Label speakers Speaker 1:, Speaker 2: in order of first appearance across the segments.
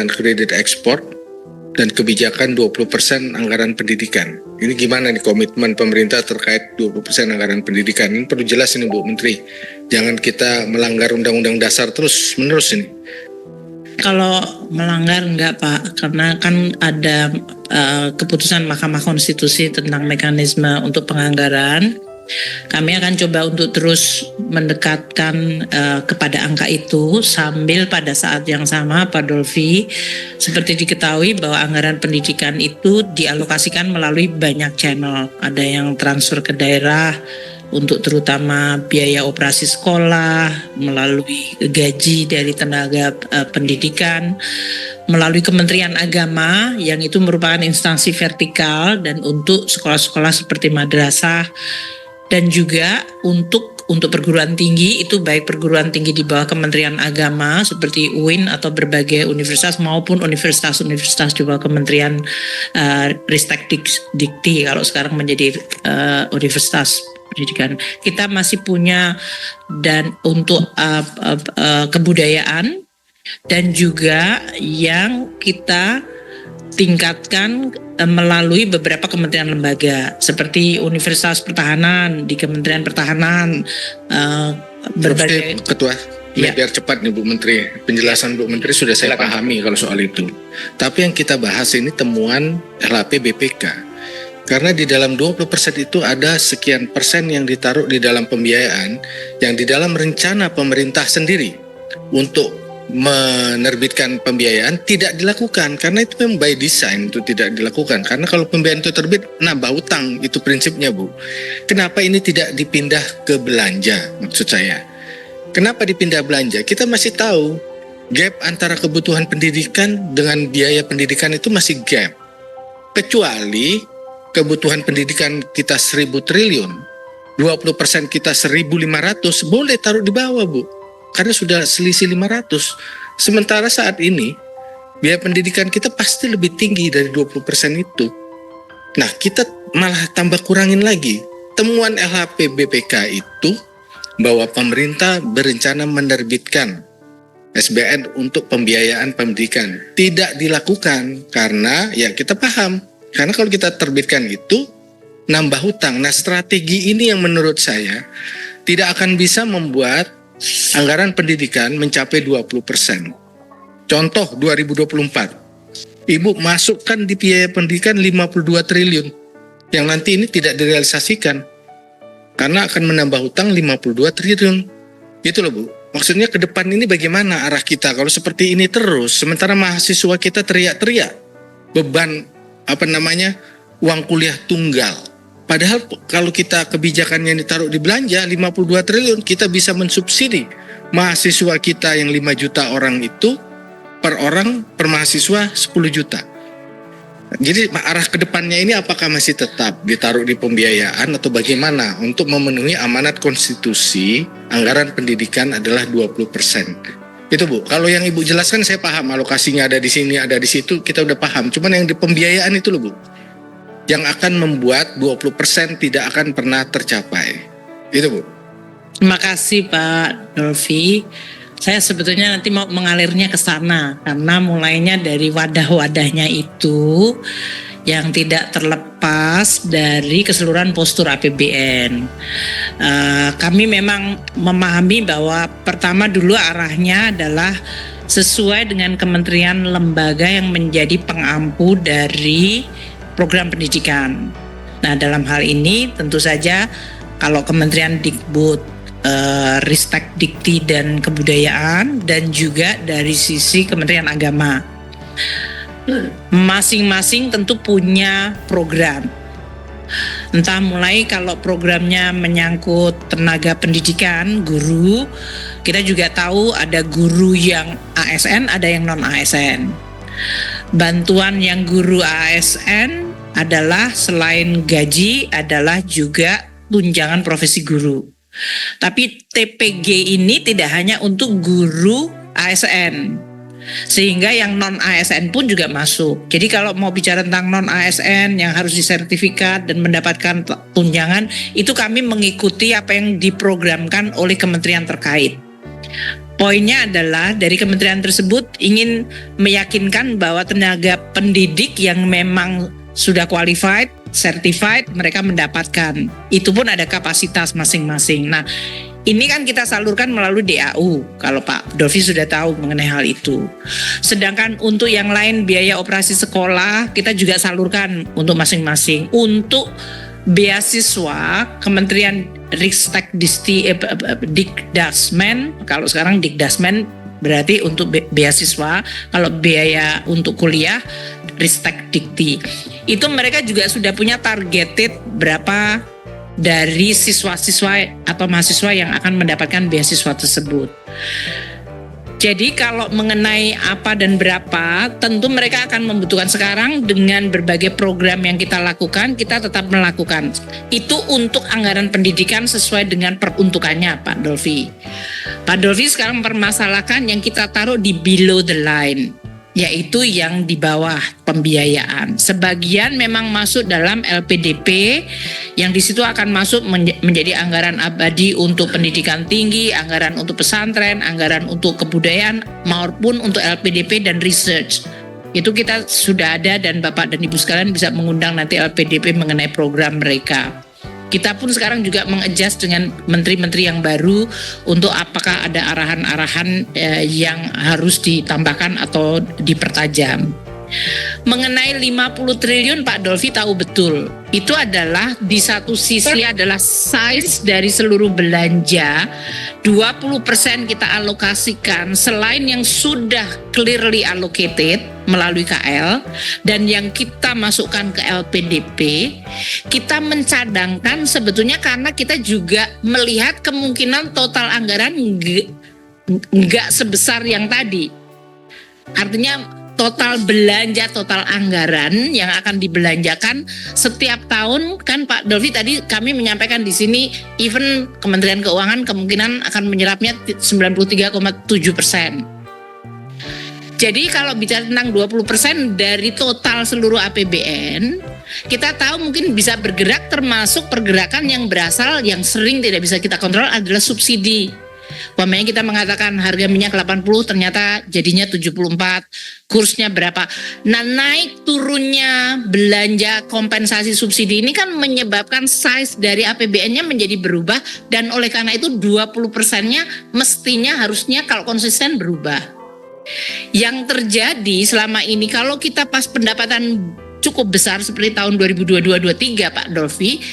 Speaker 1: dengan kredit ekspor dan kebijakan 20% anggaran pendidikan. Ini gimana nih komitmen pemerintah terkait 20% anggaran pendidikan? Ini perlu jelas ini Bu Menteri. Jangan kita melanggar Undang-Undang Dasar terus menerus ini.
Speaker 2: Kalau melanggar enggak Pak, karena kan ada keputusan Mahkamah Konstitusi tentang mekanisme untuk penganggaran. Kami akan coba untuk terus mendekatkan kepada angka itu, sambil pada saat yang sama Pak Dolvi, seperti diketahui bahwa anggaran pendidikan itu dialokasikan melalui banyak channel. Ada yang transfer ke daerah untuk terutama biaya operasi sekolah, melalui gaji dari tenaga pendidikan, melalui Kementerian Agama yang itu merupakan instansi vertikal dan untuk sekolah-sekolah seperti madrasah, dan juga untuk perguruan tinggi itu baik perguruan tinggi di bawah Kementerian Agama seperti UIN atau berbagai universitas maupun universitas-universitas di bawah Kementerian Ristek Dikti kalau sekarang menjadi Universitas Pendidikan. Kita masih punya dan untuk kebudayaan dan juga yang kita tingkatkan melalui beberapa kementerian lembaga seperti Universitas Pertahanan di Kementerian Pertahanan, berbagai
Speaker 1: Ketua. Biar cepat nih Bu Menteri, penjelasan Bu Menteri sudah saya pahami kalau soal itu. Tapi yang kita bahas ini temuan LHP BPK. Karena di dalam 20% itu ada sekian persen yang ditaruh di dalam pembiayaan yang di dalam rencana pemerintah sendiri untuk menerbitkan pembiayaan tidak dilakukan, karena itu memang by design itu tidak dilakukan. Karena kalau pembiayaan itu terbit nambah utang, itu prinsipnya Bu. Kenapa ini tidak dipindah ke belanja? Maksud saya, kenapa dipindah belanja? Kita masih tahu gap antara kebutuhan pendidikan dengan biaya pendidikan itu masih gap. Kecuali kebutuhan pendidikan kita 1.000 triliun, 20% kita 1.500, boleh taruh di bawah Bu, karena sudah selisih 500. Sementara saat ini biaya pendidikan kita pasti lebih tinggi dari 20% itu. Nah, kita malah tambah kurangin lagi. Temuan LHP BPK itu bahwa pemerintah berencana menerbitkan SBN untuk pembiayaan pendidikan. Tidak dilakukan karena ya kita paham. Karena kalau kita terbitkan itu nambah hutang. Nah, strategi ini yang menurut saya tidak akan bisa membuat anggaran pendidikan mencapai 20%. Contoh 2024, Ibu masukkan di biaya pendidikan 52 triliun yang nanti ini tidak direalisasikan karena akan menambah hutang 52 triliun. Gitu loh Bu. Maksudnya ke depan ini bagaimana arah kita kalau seperti ini terus, sementara mahasiswa kita teriak-teriak beban uang kuliah tunggal. Padahal kalau kita kebijakannya ditaruh di belanja 52 triliun, kita bisa mensubsidi mahasiswa kita yang 5 juta orang itu per orang per mahasiswa 10 juta. Jadi arah ke depannya ini apakah masih tetap ditaruh di pembiayaan atau bagaimana untuk memenuhi amanat konstitusi anggaran pendidikan adalah 20%. Itu Bu, kalau yang Ibu jelaskan saya paham, alokasinya ada di sini, ada di situ, kita udah paham. Cuman yang di pembiayaan itu loh Bu, yang akan membuat 20% tidak akan pernah tercapai. Itu Bu.
Speaker 2: Terima kasih Pak Dolvi. Saya sebetulnya nanti mau mengalirnya ke sana karena mulainya dari wadah-wadahnya itu yang tidak terlepas dari keseluruhan postur APBN. Kami memang memahami bahwa pertama dulu arahnya adalah sesuai dengan kementerian lembaga yang menjadi pengampu dari program pendidikan. Nah, dalam hal ini tentu saja kalau Kementerian Dikbud, Ristek Dikti dan Kebudayaan, dan juga dari sisi Kementerian Agama, masing-masing tentu punya program. Entah mulai kalau programnya menyangkut tenaga pendidikan, guru, kita juga tahu ada guru yang ASN, ada yang non ASN. Bantuan yang guru ASN adalah selain gaji adalah juga tunjangan profesi guru. Tapi TPG ini tidak hanya untuk guru ASN, sehingga yang non ASN pun juga masuk. Jadi kalau mau bicara tentang non ASN yang harus disertifikat dan mendapatkan tunjangan, itu kami mengikuti apa yang diprogramkan oleh kementerian terkait. Poinnya adalah dari kementerian tersebut ingin meyakinkan bahwa tenaga pendidik yang memang sudah qualified, certified, mereka mendapatkan. Itu pun ada kapasitas masing-masing. Nah, ini kan kita salurkan melalui DAU, kalau Pak Dolfi sudah tahu mengenai hal itu. Sedangkan untuk yang lain biaya operasi sekolah, kita juga salurkan untuk masing-masing. Untuk beasiswa, Kementerian Ristek Dikdasmen, kalau sekarang Dikdasmen berarti untuk beasiswa, kalau biaya untuk kuliah Ristek Dikti. Itu mereka juga sudah punya targeted berapa dari siswa-siswa atau mahasiswa yang akan mendapatkan beasiswa tersebut. Jadi kalau mengenai apa dan berapa, tentu mereka akan membutuhkan. Sekarang dengan berbagai program yang kita lakukan, kita tetap melakukan. Itu untuk anggaran pendidikan sesuai dengan peruntukannya, Pak Dolfi. Pak Dolfi sekarang mempermasalahkan yang kita taruh di below the line, yaitu yang di bawah pembiayaan. Sebagian memang masuk dalam LPDP, yang di situ akan masuk menjadi anggaran abadi untuk pendidikan tinggi, anggaran untuk pesantren, anggaran untuk kebudayaan, maupun untuk LPDP dan research. Itu kita sudah ada dan Bapak dan Ibu sekalian bisa mengundang nanti LPDP mengenai program mereka. Kita pun sekarang juga mengadjust dengan menteri-menteri yang baru untuk apakah ada arahan-arahan yang harus ditambahkan atau dipertajam. Mengenai 50 triliun Pak Dolfi tahu betul, itu adalah di satu sisi adalah size dari seluruh belanja, 20% kita alokasikan selain yang sudah clearly allocated melalui KL dan yang kita masukkan ke LPDP, kita mencadangkan sebetulnya karena kita juga melihat kemungkinan total anggaran nggak sebesar yang tadi. Artinya total belanja, total anggaran yang akan dibelanjakan setiap tahun kan Pak Dolfi tadi kami menyampaikan di sini, even Kementerian Keuangan kemungkinan akan menyerapnya 93,7%. Jadi kalau bicara tentang 20% dari total seluruh APBN, kita tahu mungkin bisa bergerak termasuk pergerakan yang berasal yang sering tidak bisa kita kontrol adalah subsidi. Umpamanya kita mengatakan harga minyak 80 ternyata jadinya 74, kursnya berapa. Nah, naik turunnya belanja kompensasi subsidi ini kan menyebabkan size dari APBN-nya menjadi berubah dan oleh karena itu 20%-nya mestinya harusnya kalau konsisten berubah. Yang terjadi selama ini kalau kita pas pendapatan cukup besar seperti tahun 2022-2023 Pak Dolfi,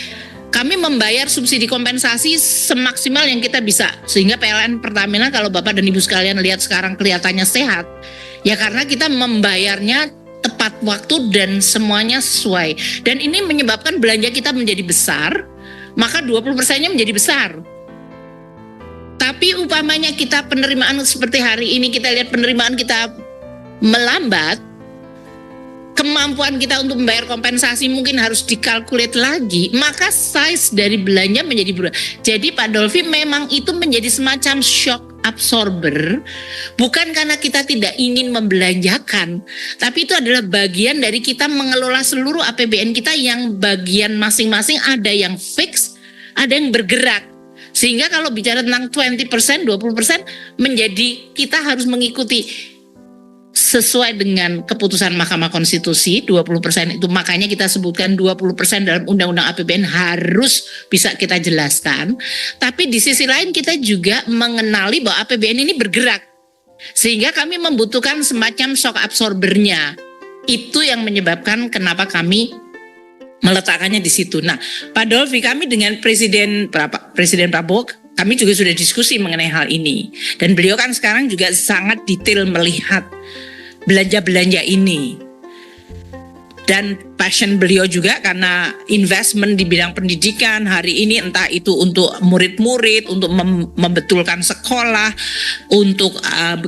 Speaker 2: kami membayar subsidi kompensasi semaksimal yang kita bisa. Sehingga PLN Pertamina kalau Bapak dan Ibu sekalian lihat sekarang kelihatannya sehat, ya karena kita membayarnya tepat waktu dan semuanya sesuai. Dan ini menyebabkan belanja kita menjadi besar, maka 20%-nya menjadi besar. Tapi umpamanya kita penerimaan seperti hari ini kita lihat penerimaan kita melambat, kemampuan kita untuk membayar kompensasi mungkin harus dikalkulate lagi, maka size dari belanja menjadi berubah. Jadi Pak Dolfi memang itu menjadi semacam shock absorber, bukan karena kita tidak ingin membelanjakan, tapi itu adalah bagian dari kita mengelola seluruh APBN kita yang bagian masing-masing ada yang fix, ada yang bergerak. Sehingga kalau bicara tentang 20%, 20% menjadi kita harus mengikuti sesuai dengan keputusan Mahkamah Konstitusi 20% itu, makanya kita sebutkan 20% dalam Undang-Undang APBN harus bisa kita jelaskan. Tapi di sisi lain kita juga mengenali bahwa APBN ini bergerak, sehingga kami membutuhkan semacam shock absorbernya. Itu yang menyebabkan kenapa kami meletakkannya di situ. Nah, Pak Dolfi, kami dengan Presiden Prabowo, kami juga sudah diskusi mengenai hal ini. Dan beliau kan sekarang juga sangat detail melihat belanja-belanja ini. Dan passion beliau juga karena investment di bidang pendidikan hari ini, entah itu untuk murid-murid, untuk membetulkan sekolah, untuk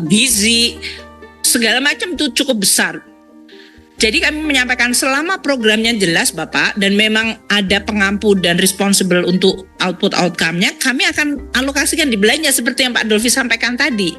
Speaker 2: gizi, segala macam itu cukup besar. Jadi kami menyampaikan selama programnya jelas Bapak dan memang ada pengampu dan responsible untuk output outcome-nya, kami akan alokasikan di belanja seperti yang Pak Dolfi sampaikan tadi.